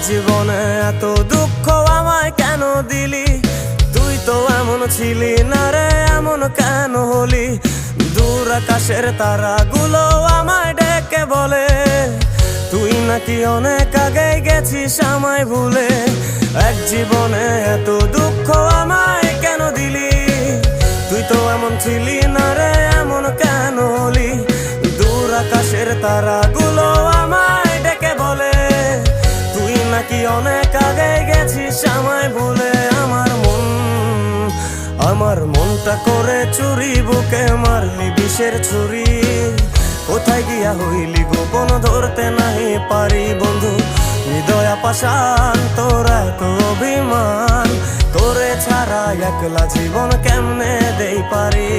জীবনে এত দুঃখ আমায় কেন দিলি? তুই তো এমন ছিলি না রে, এমন কেন হলি? দূর আকাশের তারাগুলো আমায় ডেকে বলে তুই নাকি অনেক আগে গেছিস আমায় ভুলে। এক জীবনে এত দুঃখ আমায় কেন দিলি? তুই তো এমন ছিলি না রে, এমন কেন হলি? দূর আকাশের তারাগুলো আমায় ডেকে বলে তুই নাকি অনেক আগে গেছিস আমায় ভুলে। আমার মনটা করে চুরি, বুকে মারলি বিষের ছুরি। কোথায় গিয়া হইলি গোপন, ধরতে নাহি পারি বন্ধু। হৃদয় পাষাণ তোর এত অভিমান, তোরে ছাড়া একলা জীবন কেমনে দেই পারি?